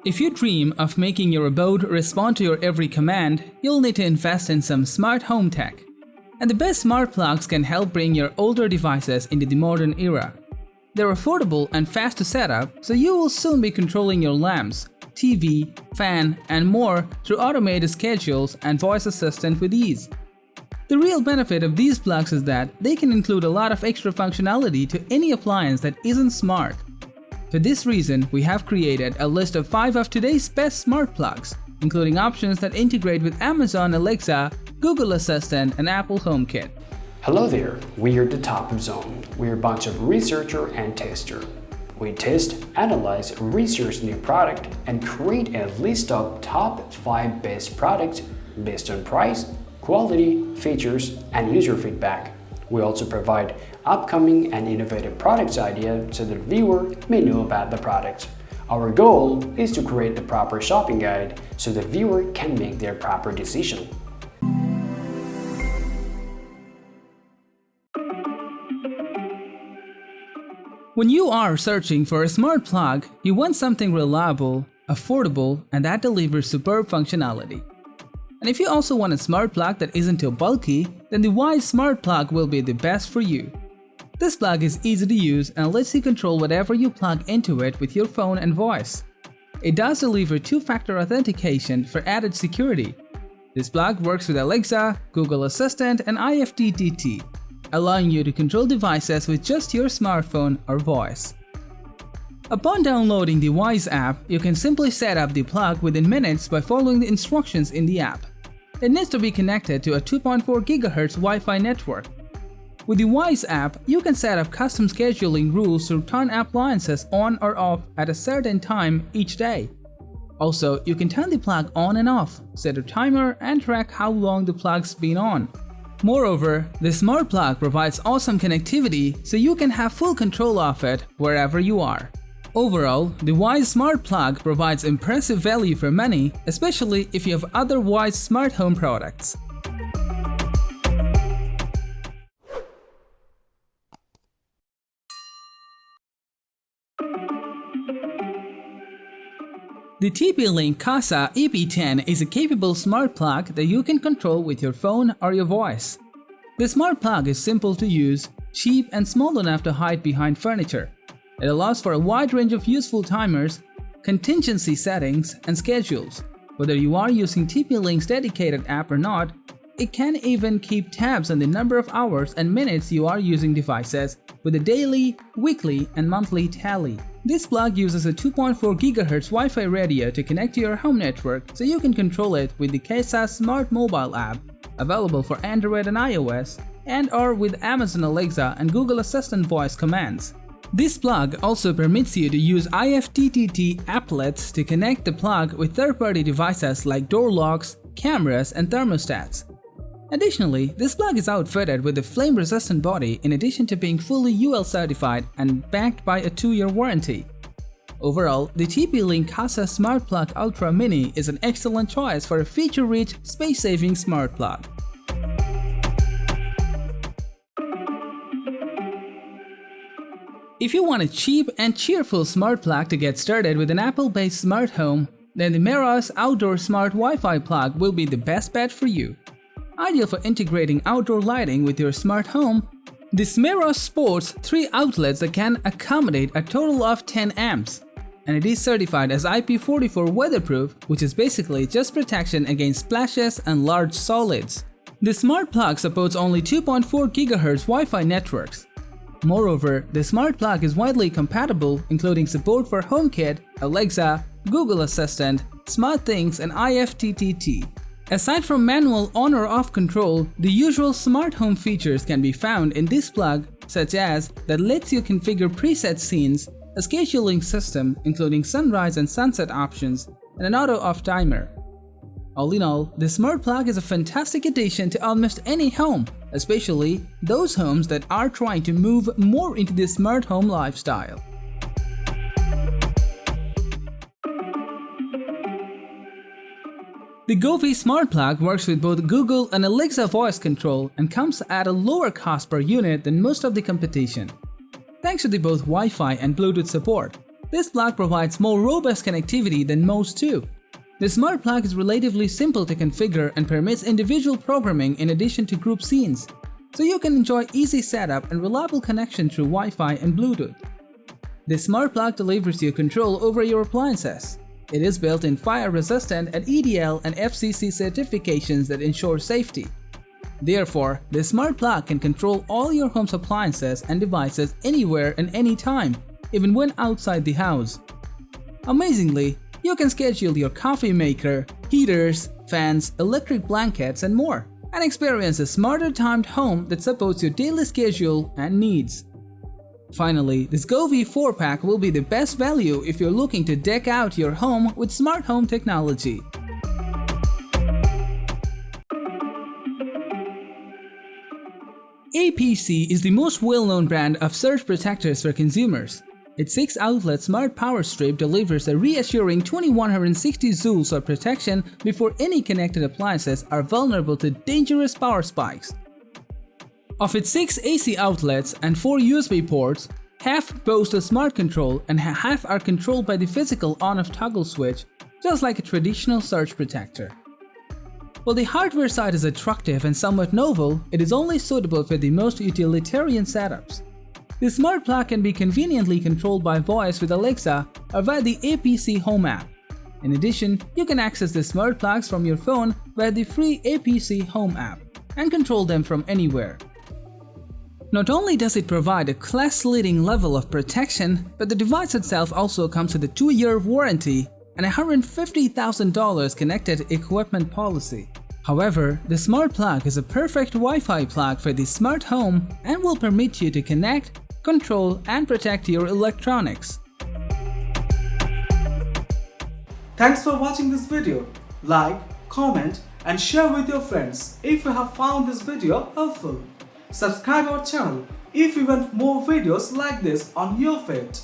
If you dream of making your abode respond to your every command, you'll need to invest in some smart home tech. And the best smart plugs can help bring your older devices into the modern era. They're affordable and fast to set up, so you will soon be controlling your lamps, TV, fan, and more through automated schedules and voice assistant with ease. The real benefit of these plugs is that they can include a lot of extra functionality to any appliance that isn't smart. For this reason, we have created a list of 5 of today's best smart plugs, including options that integrate with Amazon Alexa, Google Assistant, and Apple HomeKit. Hello there, we're the Top Zone. We're a bunch of researcher and tester. We test, analyze, research new product, and create a list of top 5 best products based on price, quality, features, and user feedback. We also provide upcoming and innovative products ideas so the viewer may know about the products. Our goal is to create the proper shopping guide so the viewer can make their proper decision. When you are searching for a smart plug, you want something reliable, affordable, and that delivers superb functionality. And if you also want a smart plug that isn't too bulky, then the Wyze Smart Plug will be the best for you. This plug is easy to use and lets you control whatever you plug into it with your phone and voice. It does deliver two-factor authentication for added security. This plug works with Alexa, Google Assistant, and IFTTT, allowing you to control devices with just your smartphone or voice. Upon downloading the Wyze app, you can simply set up the plug within minutes by following the instructions in the app. It needs to be connected to a 2.4 GHz Wi-Fi network. With the Wyze app, you can set up custom scheduling rules to turn appliances on or off at a certain time each day. Also, you can turn the plug on and off, set a timer, and track how long the plug's been on. Moreover, the smart plug provides awesome connectivity, so you can have full control of it wherever you are. Overall, the Wyze Smart Plug provides impressive value for money, especially if you have other Wyze smart home products. The TP-Link Kasa EP10 is a capable smart plug that you can control with your phone or your voice. The smart plug is simple to use, cheap, and small enough to hide behind furniture. It allows for a wide range of useful timers, contingency settings, and schedules. Whether you are using TP-Link's dedicated app or not, it can even keep tabs on the number of hours and minutes you are using devices with a daily, weekly, and monthly tally. This plug uses a 2.4 GHz Wi-Fi radio to connect to your home network so you can control it with the Kasa Smart Mobile app, available for Android and iOS, and/or with Amazon Alexa and Google Assistant voice commands. This plug also permits you to use IFTTT applets to connect the plug with third-party devices like door locks, cameras, and thermostats. Additionally, this plug is outfitted with a flame-resistant body in addition to being fully UL certified and backed by a 2-year warranty. Overall, the TP-Link Kasa Smart Plug Ultra Mini is an excellent choice for a feature-rich, space-saving smart plug. If you want a cheap and cheerful smart plug to get started with an Apple-based smart home, then the Meross Outdoor Smart Wi-Fi plug will be the best bet for you. Ideal for integrating outdoor lighting with your smart home, this Meross sports 3 outlets that can accommodate a total of 10 amps. And it is certified as IP44 weatherproof, which is basically just protection against splashes and large solids. The smart plug supports only 2.4 GHz Wi-Fi networks. Moreover, the smart plug is widely compatible, including support for HomeKit, Alexa, Google Assistant, SmartThings, and IFTTT. Aside from manual on or off control, the usual smart home features can be found in this plug, such as that lets you configure preset scenes, a scheduling system including sunrise and sunset options, and an auto-off timer. All in all, the smart plug is a fantastic addition to almost any home, especially those homes that are trying to move more into the smart home lifestyle. The Govee Smart Plug works with both Google and Alexa voice control and comes at a lower cost per unit than most of the competition. Thanks to both Wi-Fi and Bluetooth support, This plug provides more robust connectivity than most too. The smart plug is relatively simple to configure and permits individual programming in addition to group scenes, so you can enjoy easy setup and reliable connection through Wi-Fi and Bluetooth. This smart plug delivers you control over your appliances. It is built in fire-resistant and EDL and FCC certifications that ensure safety. Therefore, this smart plug can control all your home's appliances and devices anywhere and anytime, even when outside the house. Amazingly, you can schedule your coffee maker, heaters, fans, electric blankets, and more, and experience a smarter timed home that supports your daily schedule and needs. Finally, this Govee 4-pack will be the best value if you're looking to deck out your home with smart home technology. APC is the most well-known brand of surge protectors for consumers. Its 6-outlet smart power strip delivers a reassuring 2160 joules of protection before any connected appliances are vulnerable to dangerous power spikes. Of its 6 AC outlets and 4 USB ports, half boast a smart control and half are controlled by the physical on-off toggle switch, just like a traditional surge protector. While the hardware side is attractive and somewhat novel, it is only suitable for the most utilitarian setups. The smart plug can be conveniently controlled by voice with Alexa or via the APC Home app. In addition, you can access the smart plugs from your phone via the free APC Home app and control them from anywhere. Not only does it provide a class-leading level of protection, but the device itself also comes with a 2-year warranty and a $150,000 connected equipment policy. However, the smart plug is a perfect Wi-Fi plug for the smart home and will permit you to connect, control, and protect your electronics. Thanks for watching this video. Like, comment, and share with your friends if you have found this video helpful. Subscribe our channel if you want more videos like this on your feed.